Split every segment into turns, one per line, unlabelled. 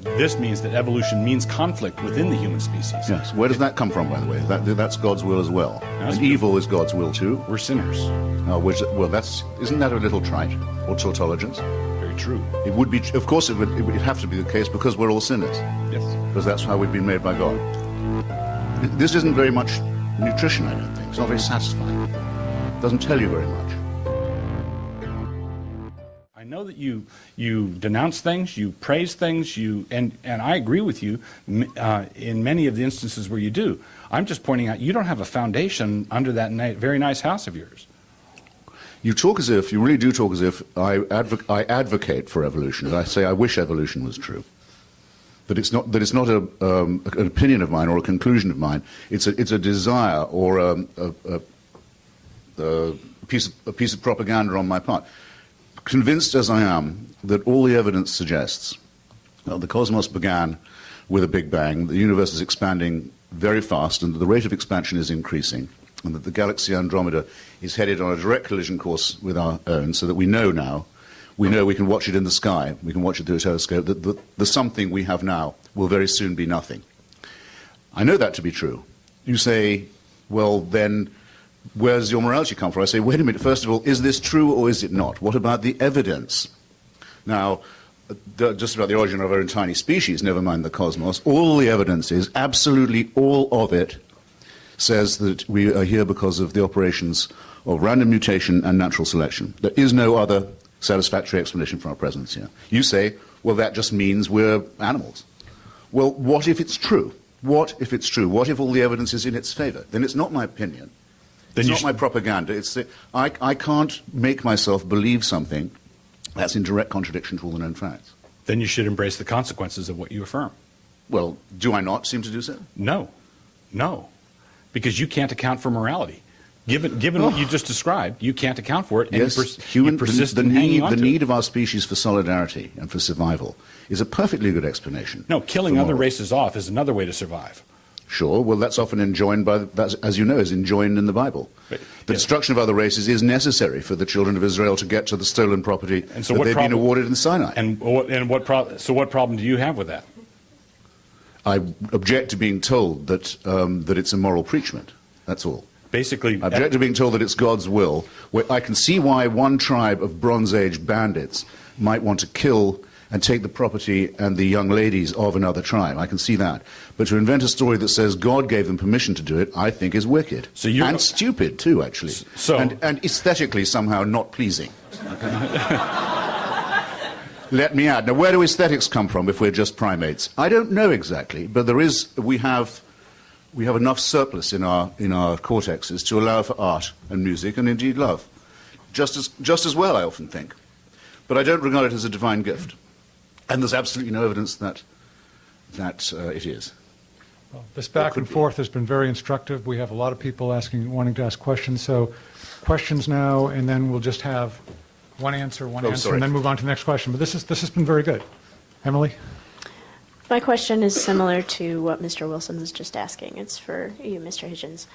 this means that evolution means conflict within the human species.
Yes. Where does that come from, by the way? That's God's will as well.
That's
and evil is God's will too.
We're sinners.
Isn't that a little trite or tautologence?
Very true.
It would be, of course, it would have to be the case because we're all sinners.
Yes.
Because that's how we've been made by God. This isn't very much nutrition, I don't think. It's not very satisfying. It doesn't tell you very much.
I know that you denounce things, you praise things, and I agree with you in many of the instances where you do. I'm just pointing out you don't have a foundation under that very nice house of yours.
You really do talk as if I advocate for evolution, and I say I wish evolution was true. That it's not an opinion of mine or a conclusion of mine. It's a desire or a piece of propaganda on my part. Convinced as I am that all the evidence suggests the cosmos began with a Big Bang, the universe is expanding very fast, and the rate of expansion is increasing, and that the galaxy Andromeda is headed on a direct collision course with our own, so that we know we can watch it in the sky, we can watch it through a telescope, that the something we have now will very soon be nothing. I know that to be true. You say, well, then, where does your morality come from? I say, wait a minute, first of all, is this true or is it not? What about the evidence? Now, just about the origin of our own tiny species, never mind the cosmos, all the evidence is, absolutely all of it, says that we are here because of the operations of random mutation and natural selection. There is no other satisfactory explanation for our presence here. You say, well, that just means we're animals. Well, what if it's true? What if it's true? What if all the evidence is in its favor? Then it's not my opinion. It's not my propaganda. I can't make myself believe something that's in direct contradiction to all the known facts.
Then you should embrace the consequences of what you affirm.
Well, do I not seem to do so?
No. Because you can't account for morality. Given what you just described, you can't account for it, and
yes,
you persist in hanging on to it.
The need of our species for solidarity and for survival is a perfectly good explanation.
No, killing other races off is another way to survive.
Sure, well, that's often enjoined as you know, is enjoined in the Bible. The destruction of other races is necessary for the children of Israel to get to the stolen property that they've been awarded in Sinai.
So what problem do you have with that?
I object to being told that it's a moral preachment. That's all.
Basically,
I object to being told that it's God's will. I can see why one tribe of Bronze Age bandits might want to kill and take the property and the young ladies of another tribe. I can see that. But to invent a story that says God gave them permission to do it, I think is wicked. And stupid, too, actually. And aesthetically somehow not pleasing. Let me add. Now, where do aesthetics come from if we're just primates? I don't know exactly, but we have enough surplus in our cortexes to allow for art and music and indeed love. Just as well, I often think. But I don't regard it as a divine gift. And there's absolutely no evidence that it is.
Well, this back and forth has been very instructive. We have a lot of people wanting to ask questions. So questions now, and then we'll just have one answer, and then move on to the next question. But this has been very good. Emily?
My question is similar to what Mr. Wilson was just asking. It's for you, Mr. Hitchens.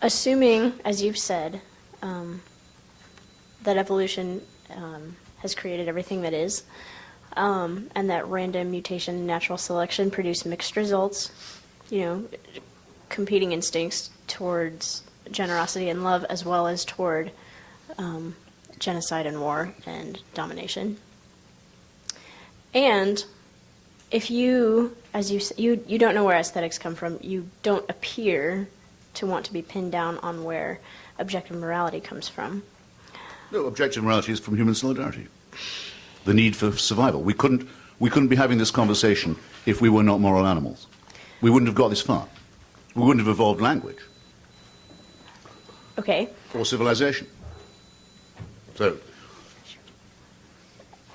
Assuming, as you've said, that evolution has created everything that is, and that random mutation and natural selection produce mixed results, competing instincts towards generosity and love as well as toward genocide and war and domination. And if you, as you don't know where aesthetics come from, you don't appear to want to be pinned down on where objective morality comes from.
No, objective morality is from human solidarity. The need for survival. We couldn't be having this conversation if we were not moral animals. We wouldn't have got this far. We wouldn't have evolved language.
Okay.
Or civilization. So,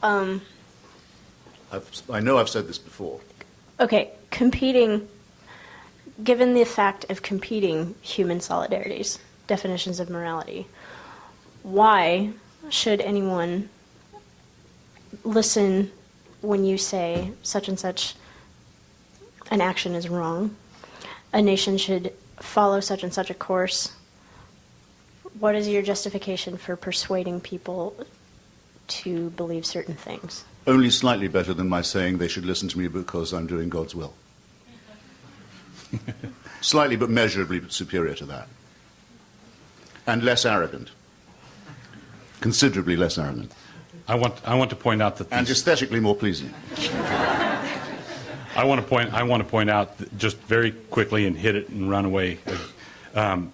I know I've said this before.
Okay, given the fact of competing human solidarities, definitions of morality, why should anyone listen when you say such and such an action is wrong? A nation should follow such and such a course. What is your justification for persuading people to believe certain things?
only slightly better than my saying they should listen to me because I'm doing God's will. Slightly but measurably superior to that. And less arrogant. Considerably less arrogant.
I want to point out that
And aesthetically more pleasing.
I want to point out just very quickly and hit it and run away, and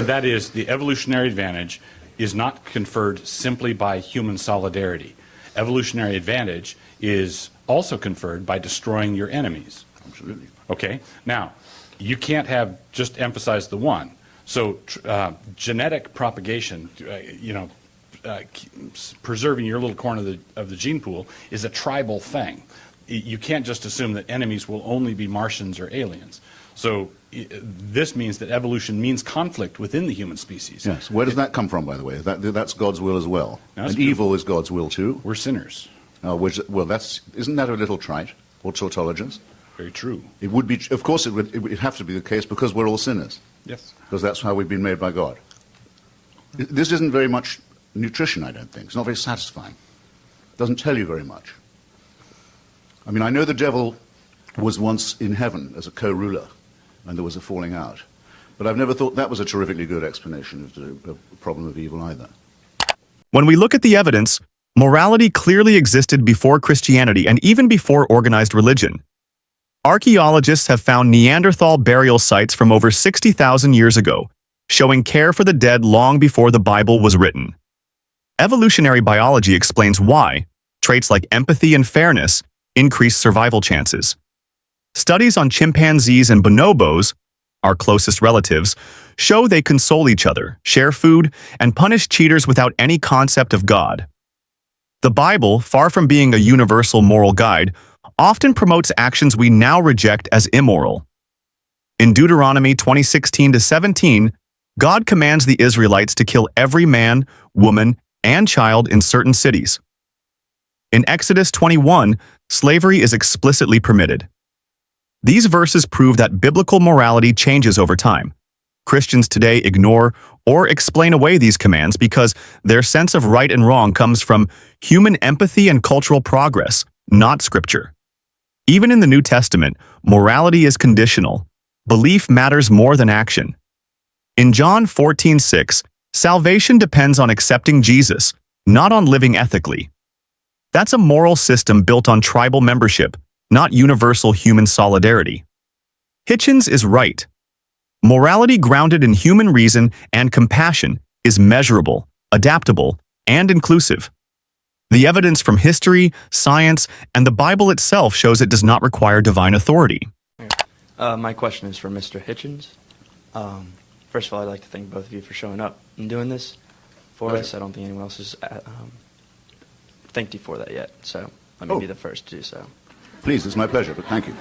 that is the evolutionary advantage is not conferred simply by human solidarity. Evolutionary advantage is also conferred by destroying your enemies.
Absolutely.
Okay? Now, you can't have just emphasize the one. So genetic propagation, preserving your little corner of the gene pool is a tribal thing. You can't just assume that enemies will only be Martians or aliens. So this means that evolution means conflict within the human species.
Yes. Where does that come from, by the way? That's God's will as well.
That's
and evil is God's will too.
We're sinners.
Well, isn't that a little trite or tautologist?
Very true.
It would be, of course, it would have to be the case because we're all sinners.
Yes.
Because that's how we've been made by God. This isn't very much nutrition, I don't think. It's not very satisfying. It doesn't tell you very much. I mean, I know the devil was once in heaven as a co-ruler, and there was a falling out. But I've never thought that was a terrifically good explanation of the problem of evil either.
When we look at the evidence, morality clearly existed before Christianity and even before organized religion. Archaeologists have found Neanderthal burial sites from over 60,000 years ago, showing care for the dead long before the Bible was written. Evolutionary biology explains why traits like empathy and fairness increase survival chances. Studies on chimpanzees and bonobos, our closest relatives, show they console each other, share food, and punish cheaters without any concept of God. The Bible, far from being a universal moral guide, often promotes actions we now reject as immoral. In Deuteronomy 20:16-17, God commands the Israelites to kill every man, woman, and child in certain cities. In Exodus 21, slavery is explicitly permitted. These verses prove that biblical morality changes over time. Christians today ignore or explain away these commands because their sense of right and wrong comes from human empathy and cultural progress, not Scripture. Even in the New Testament, morality is conditional. Belief matters more than action. In John 14:6, salvation depends on accepting Jesus, not on living ethically. That's a moral system built on tribal membership, not universal human solidarity. Hitchens is right. Morality grounded in human reason and compassion is measurable, adaptable, and inclusive. The evidence from history, science, and the Bible itself shows it does not require divine authority.
My question is for Mr. Hitchens. First of all, I'd like to thank both of you for showing up and doing this for us. I don't think anyone else has thanked you for that yet, so let me be the first to do so.
Please, it's my pleasure, but thank you.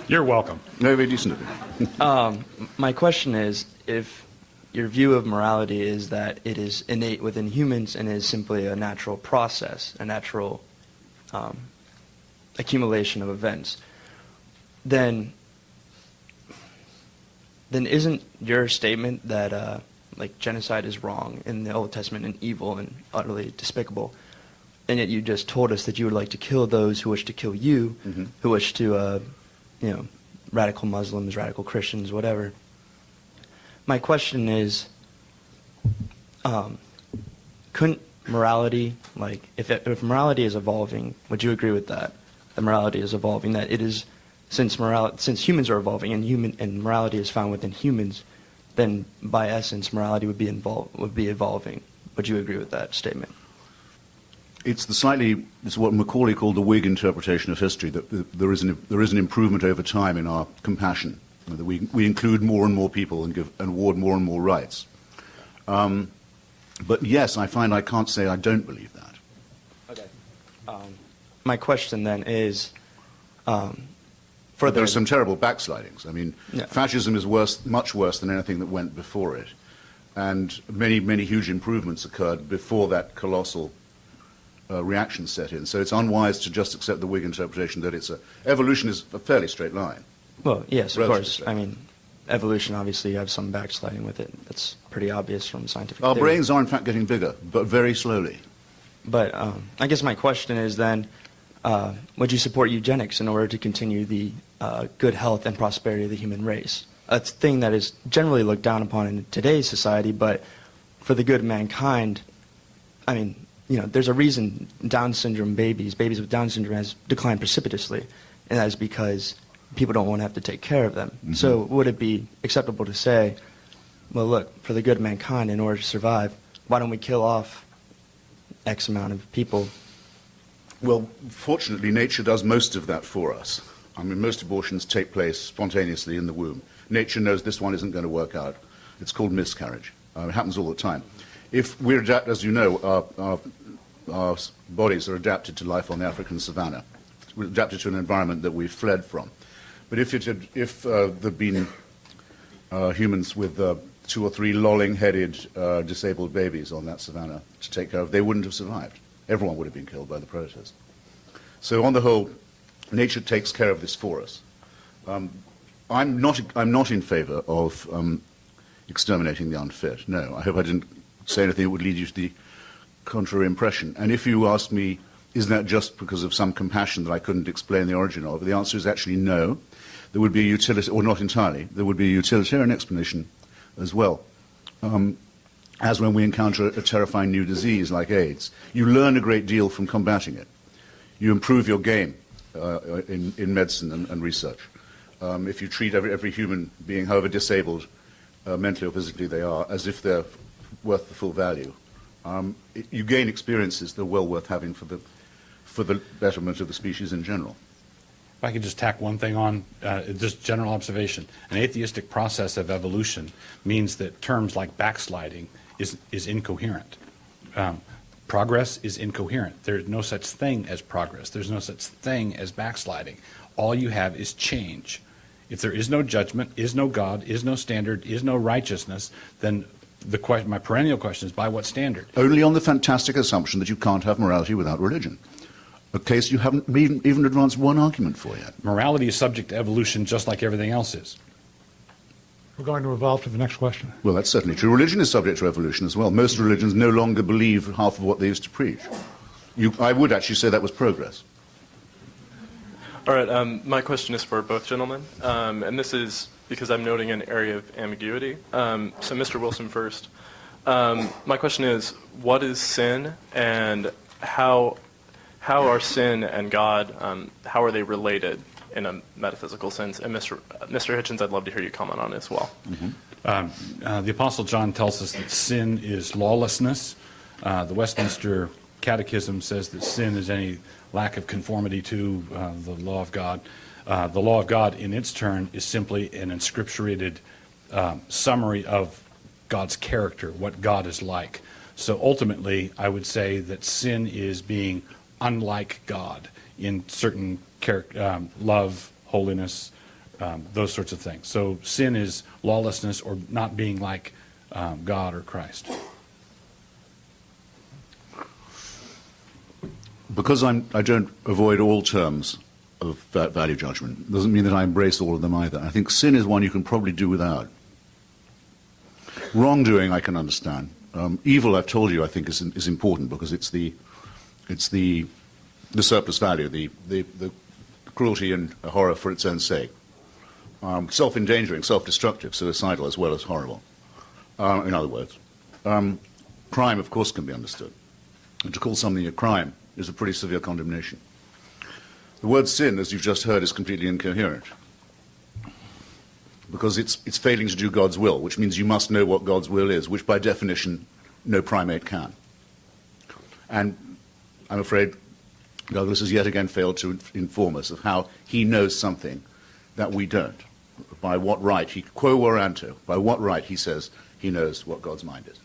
You're welcome.
Very decent of you.
My question is, if your view of morality is that it is innate within humans and is simply a natural process, a natural accumulation of events, then isn't your statement that like genocide is wrong in the Old Testament and evil and utterly despicable, and yet you just told us that you would like to kill those who wish to kill you, who wish to, radical Muslims, radical Christians, whatever. My question is, couldn't morality, like, if morality is evolving, would you agree with that? That morality is evolving, that it is, since humans are evolving and morality is found within humans, then by essence morality would be evolving. Would you agree with that statement?
It's what Macaulay called the Whig interpretation of history, that there is an improvement over time in our compassion, that we include more and more people and award more and more rights. But yes, I find I can't say I don't believe that.
Okay. My question then is,
there are some terrible backslidings. I mean, fascism is much worse than anything that went before it, and many, many huge improvements occurred before that colossal reaction set in. So it's unwise to just accept the Whig interpretation that evolution is a fairly straight line.
Well, yes, of course.
Straight.
I mean, evolution, obviously, you have some backsliding with it. That's pretty obvious from scientific
Our
theory.
brains are, in fact, getting bigger, but very slowly.
But I guess my question is then, would you support eugenics in order to continue the good health and prosperity of the human race? A thing that is generally looked down upon in today's society, but for the good of mankind, I mean, you know, there's a reason Down syndrome babies with Down syndrome has declined precipitously, and that is because people don't want to have to take care of them.
Mm-hmm.
So would it be acceptable to say, well, look, for the good of mankind, in order to survive, why don't we kill off X amount of people?
Well, fortunately, nature does most of that for us. I mean, most abortions take place spontaneously in the womb. Nature knows this one isn't going to work out. It's called miscarriage. It happens all the time. If we're adapted, as you know, our bodies are adapted to life on the African savannah. We're adapted to an environment that we've fled from. But if there'd been humans with 2 or 3 lolling-headed disabled babies on that savannah to take care of, they wouldn't have survived. Everyone would have been killed by the predators. So on the whole, nature takes care of this for us. I'm not in favor of exterminating the unfit. No, I hope I didn't say anything that would lead you to the contrary impression. And if you ask me, is that just because of some compassion that I couldn't explain the origin of, the answer is actually no. There would be a utility, or not entirely, there would be a utilitarian explanation as well. As when we encounter a terrifying new disease like AIDS. You learn a great deal from combating it. You improve your game in medicine and research. If you treat every human being, however disabled mentally or physically they are, as if they're worth the full value, you gain experiences that are well worth having for the betterment of the species in general.
If I could just tack one thing on, just general observation. An atheistic process of evolution means that terms like backsliding is incoherent. Progress is incoherent. There's no such thing as progress. There's no such thing as backsliding. All you have is change. If there is no judgment, is no God, is no standard, is no righteousness, then my perennial question is, by what standard?
Only on the fantastic assumption that you can't have morality without religion. A case you haven't even advanced one argument for yet.
Morality is subject to evolution just like everything else is.
We're going to evolve to the next question.
Well, that's certainly true. Religion is subject to evolution as well. Most religions no longer believe half of what they used to preach. I would actually say that was progress.
All right, my question is for both gentlemen, and this is because I'm noting an area of ambiguity. So Mr. Wilson first. My question is, what is sin, and how are sin and God, how are they related in a metaphysical sense? And Mr. Hitchens, I'd love to hear you comment on it as well.
Mm-hmm. The Apostle John tells us that sin is lawlessness. The Westminster Catechism says that sin is any lack of conformity to the law of God. The law of God, in its turn, is simply an inscripturated summary of God's character, what God is like. So ultimately, I would say that sin is being unlike God in certain love, holiness, those sorts of things. So sin is lawlessness or not being like God or Christ.
Because I don't avoid all terms of value judgment, doesn't mean that I embrace all of them either. I think sin is one you can probably do without. Wrongdoing I can understand. Evil, I've told you, I think is important because it's the surplus value, the cruelty and horror for its own sake. Self-endangering, self-destructive, suicidal as well as horrible. In other words, crime, of course, can be understood. And to call something a crime is a pretty severe condemnation. The word sin, as you've just heard, is completely incoherent because it's failing to do God's will, which means you must know what God's will is, which by definition no primate can. And I'm afraid Douglas has yet again failed to inform us of how he knows something that we don't. By what right, quo warranto, by what right he says he knows what God's mind is.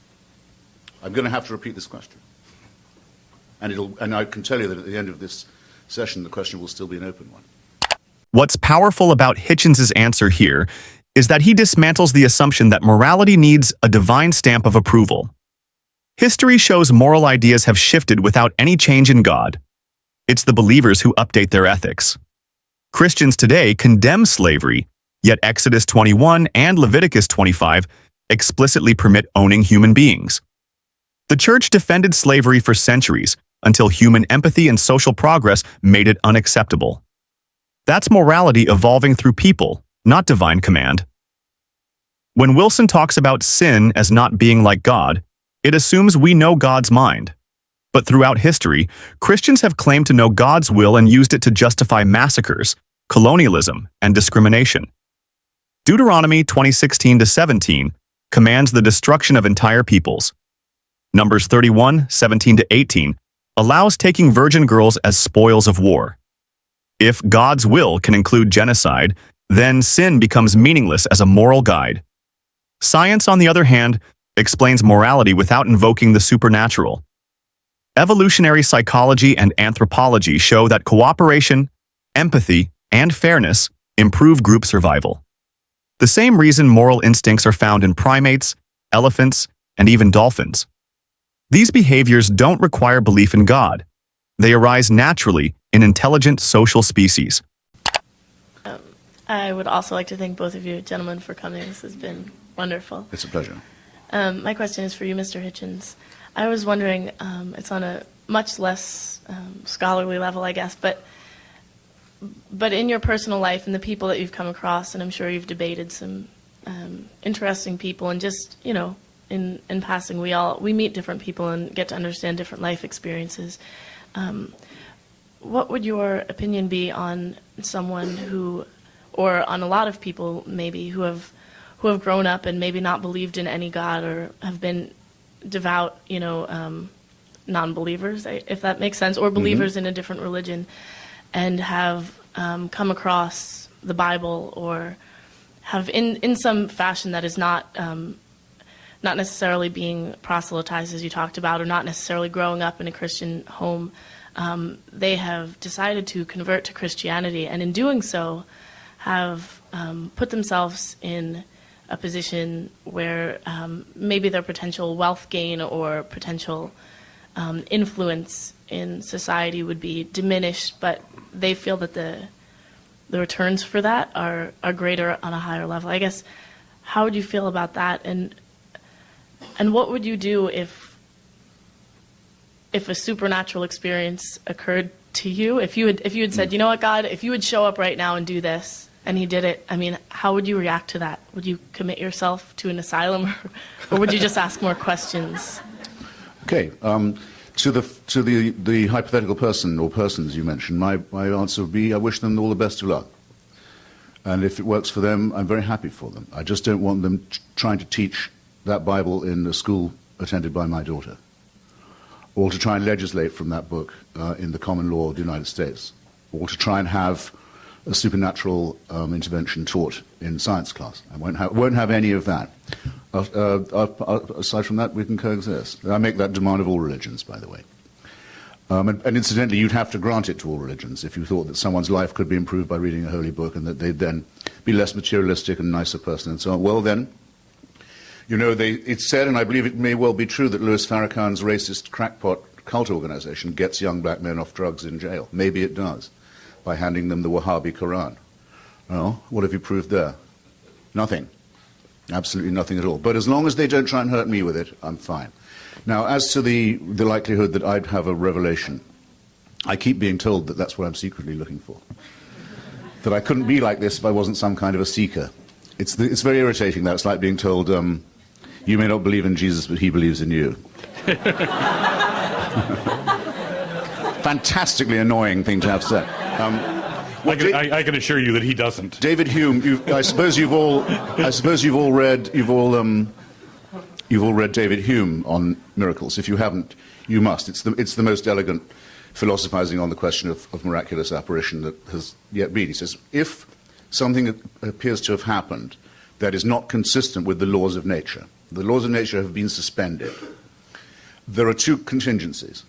I'm going to have to repeat this question. And I can tell you that at the end of this session, the question will still be an open one.
What's powerful about Hitchens' answer here is that he dismantles the assumption that morality needs a divine stamp of approval. History shows moral ideas have shifted without any change in God. It's the believers who update their ethics. Christians today condemn slavery, yet Exodus 21 and Leviticus 25 explicitly permit owning human beings. The church defended slavery for centuries, until human empathy and social progress made it unacceptable. That's morality evolving through people, not divine command. When Wilson talks about sin as not being like God, it assumes we know God's mind. But throughout history, Christians have claimed to know God's will and used it to justify massacres, colonialism, and discrimination. Deuteronomy 20:16-17 commands the destruction of entire peoples. Numbers 31:17-18 allows taking virgin girls as spoils of war. If God's will can include genocide, then sin becomes meaningless as a moral guide. Science, on the other hand, explains morality without invoking the supernatural. Evolutionary psychology and anthropology show that cooperation, empathy, and fairness improve group survival. The same reason moral instincts are found in primates, elephants, and even dolphins. These behaviors don't require belief in God. They arise naturally in intelligent social species.
I would also like to thank both of you gentlemen for coming. This has been wonderful.
It's a pleasure.
My question is for you, Mr. Hitchens. I was wondering, it's on a much less scholarly level, I guess, but in your personal life and the people that you've come across, and I'm sure you've debated some interesting people, and just, you know, in passing, we meet different people and get to understand different life experiences. What would your opinion be on someone who, or on a lot of people maybe, who have grown up and maybe not believed in any God, or have been devout, you know, non-believers, if that makes sense, or believers in a different religion, and have come across the Bible, or have in some fashion that is not necessarily being proselytized, as you talked about, or not necessarily growing up in a Christian home, they have decided to convert to Christianity, and in doing so have put themselves in a position where maybe their potential wealth gain or potential influence in society would be diminished, but they feel that the returns for that are greater on a higher level. I guess, how would you feel about that, and what would you do if a supernatural experience occurred to you? If you had said, you know what, God, if you would show up right now and do this, and he did it, I mean, how would you react to that? Would you commit yourself to an asylum, or would you just ask more questions?
Okay. To the hypothetical person or persons you mentioned, my answer would be, I wish them all the best of luck. And if it works for them, I'm very happy for them. I just don't want them trying to teach that Bible in a school attended by my daughter, or to try and legislate from that book in the common law of the United States, or to try and have a supernatural intervention taught in science class. I won't have any of that. Aside from that, we can coexist. I make that demand of all religions, by the way. And incidentally, you'd have to grant it to all religions if you thought that someone's life could be improved by reading a holy book, and that they'd then be less materialistic and nicer person and so on. Well then, you know, it's said, and I believe it may well be true, that Louis Farrakhan's racist crackpot cult organization gets young black men off drugs in jail. Maybe it does, by handing them the Wahhabi Quran. Well, what have you proved there? Nothing. Absolutely nothing at all. But as long as they don't try and hurt me with it, I'm fine. Now, as to the likelihood that I'd have a revelation, I keep being told that that's what I'm secretly looking for. That I couldn't be like this if I wasn't some kind of a seeker. It's very irritating, that. It's like being told, you may not believe in Jesus, but he believes in you. Fantastically annoying thing to have said.
I can assure you that he doesn't.
David Hume. I suppose you've all read David Hume on miracles. If you haven't, you must. It's the most elegant philosophizing on the question of miraculous apparition that has yet been. He says, if something appears to have happened that is not consistent with the laws of nature, the laws of nature have been suspended, there are two contingencies.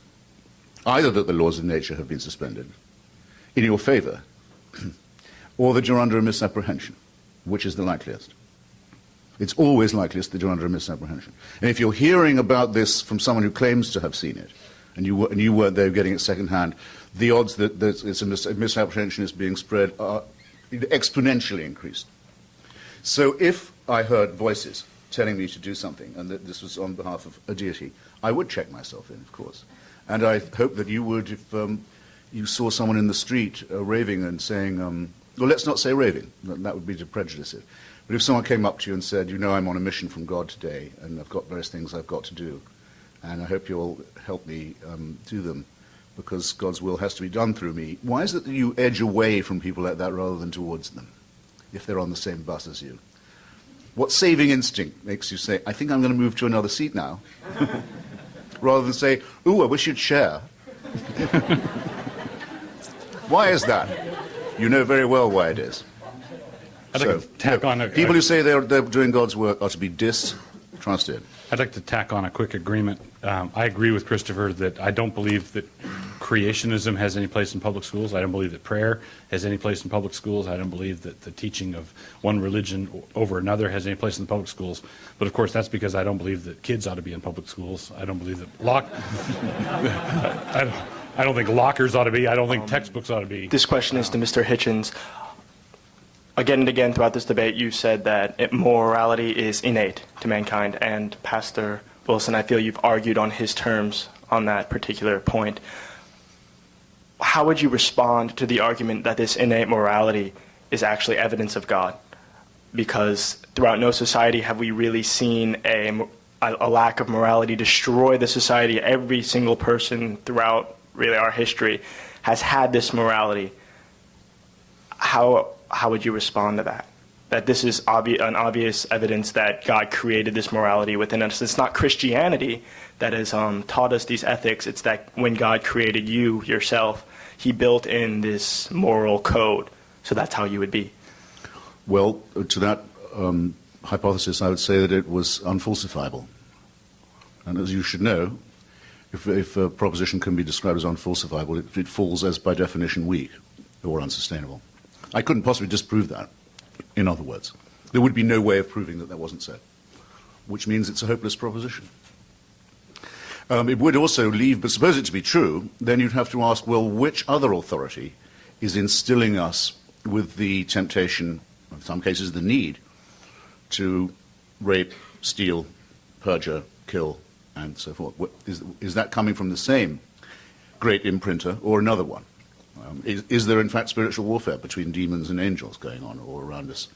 Either that the laws of nature have been suspended in your favor, or that you're under a misapprehension. Which is the likeliest? It's always likeliest that you're under a misapprehension. And if you're hearing about this from someone who claims to have seen it, and you weren't there getting it secondhand, the odds that it's a misapprehension is being spread are exponentially increased. So if I heard voices telling me to do something, and that this was on behalf of a deity, I would check myself in, of course. And I hope that you would, if you saw someone in the street raving and saying, well, let's not say raving, that would be to prejudice it. But if someone came up to you and said, you know, I'm on a mission from God today, and I've got various things I've got to do, and I hope you'll help me do them, because God's will has to be done through me. Why is it that you edge away from people like that rather than towards them, if they're on the same bus as you? What saving instinct makes you say, I think I'm going to move to another seat now, rather than say, ooh, I wish you'd share? Why is that? You know very well why it is.
I'd like to tack on
people who say they're doing God's work are to be distrusted.
I'd like to tack on a quick agreement. I agree with Christopher that I don't believe that creationism has any place in public schools. I don't believe that prayer has any place in public schools. I don't believe that the teaching of one religion over another has any place in the public schools. But of course, that's because I don't believe that kids ought to be in public schools. I don't believe that I don't think lockers ought to be. I don't think textbooks ought to be.
This question is to Mr. Hitchens. Again and again throughout this debate, you said that morality is innate to mankind, and Pastor Wilson, I feel you've argued on his terms on that particular point. How would you respond to the argument that this innate morality is actually evidence of God? Because throughout no society have we really seen a lack of morality destroy the society. Every single person throughout really our history has had this morality. How would you respond to that? That this is an obvious evidence that God created this morality within us. It's not Christianity that has taught us these ethics. It's that when God created you, yourself, he built in this moral code. So that's how you would be.
Well, to that hypothesis, I would say that it was unfalsifiable. And as you should know, if a proposition can be described as unfalsifiable, it falls as by definition weak or unsustainable. I couldn't possibly disprove that, in other words. There would be no way of proving that that wasn't so, which means it's a hopeless proposition. It would also leave, but suppose it to be true, then you'd have to ask, well, which other authority is instilling us with the temptation, in some cases the need, to rape, steal, perjure, kill, and so forth? Is that coming from the same great imprinter or another one? Is there, in fact, spiritual warfare between demons and angels going on all around us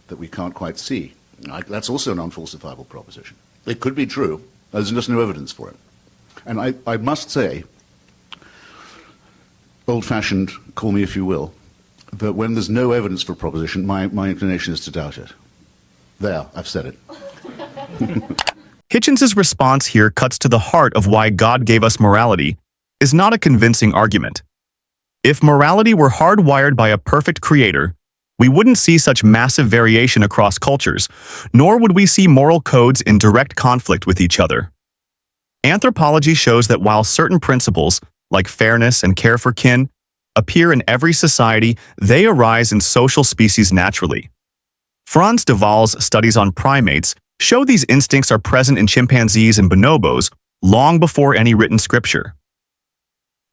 that we can't quite see? That's also an unfalsifiable proposition. It could be true. There's just no evidence for it. And I must say, old-fashioned, call me if you will, that when there's no evidence for a proposition, my inclination is to doubt it. There, I've said it.
Hitchens' response here cuts to the heart of why God gave us morality is not a convincing argument. If morality were hardwired by a perfect creator, we wouldn't see such massive variation across cultures, nor would we see moral codes in direct conflict with each other. Anthropology shows that while certain principles, like fairness and care for kin, appear in every society, they arise in social species naturally. Franz de Waal's studies on primates show these instincts are present in chimpanzees and bonobos long before any written scripture.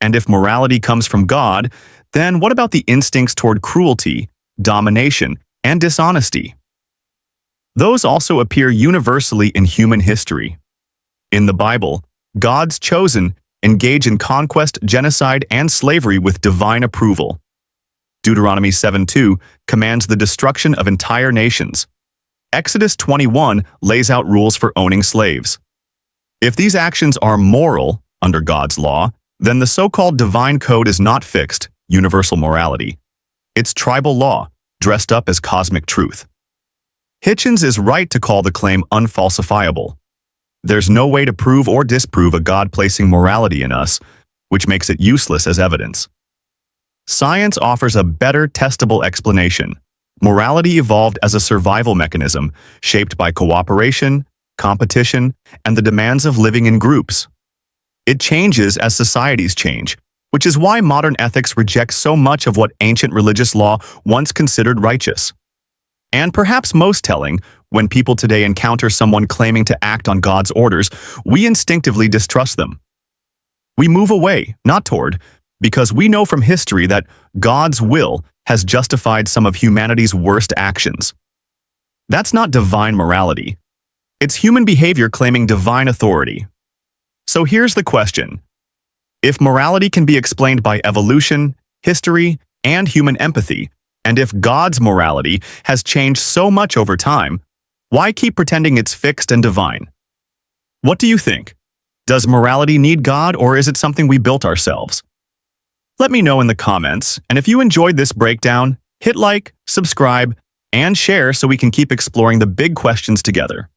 And if morality comes from God, then what about the instincts toward cruelty, domination, and dishonesty? Those also appear universally in human history. In the Bible, God's chosen engage in conquest, genocide, and slavery with divine approval. Deuteronomy 7:2 commands the destruction of entire nations. Exodus 21 lays out rules for owning slaves. If these actions are moral under God's law, then the so-called divine code is not fixed, universal morality. It's tribal law, dressed up as cosmic truth. Hitchens is right to call the claim unfalsifiable. There's no way to prove or disprove a God placing morality in us, which makes it useless as evidence. Science offers a better testable explanation. Morality evolved as a survival mechanism, shaped by cooperation, competition, and the demands of living in groups. It changes as societies change, which is why modern ethics reject so much of what ancient religious law once considered righteous. And perhaps most telling, when people today encounter someone claiming to act on God's orders, we instinctively distrust them. We move away, not toward, because we know from history that God's will has justified some of humanity's worst actions. That's not divine morality. It's human behavior claiming divine authority. So here's the question. If morality can be explained by evolution, history, and human empathy, and if God's morality has changed so much over time, why keep pretending it's fixed and divine? What do you think? Does morality need God, or is it something we built ourselves? Let me know in the comments, and if you enjoyed this breakdown, hit like, subscribe, and share so we can keep exploring the big questions together.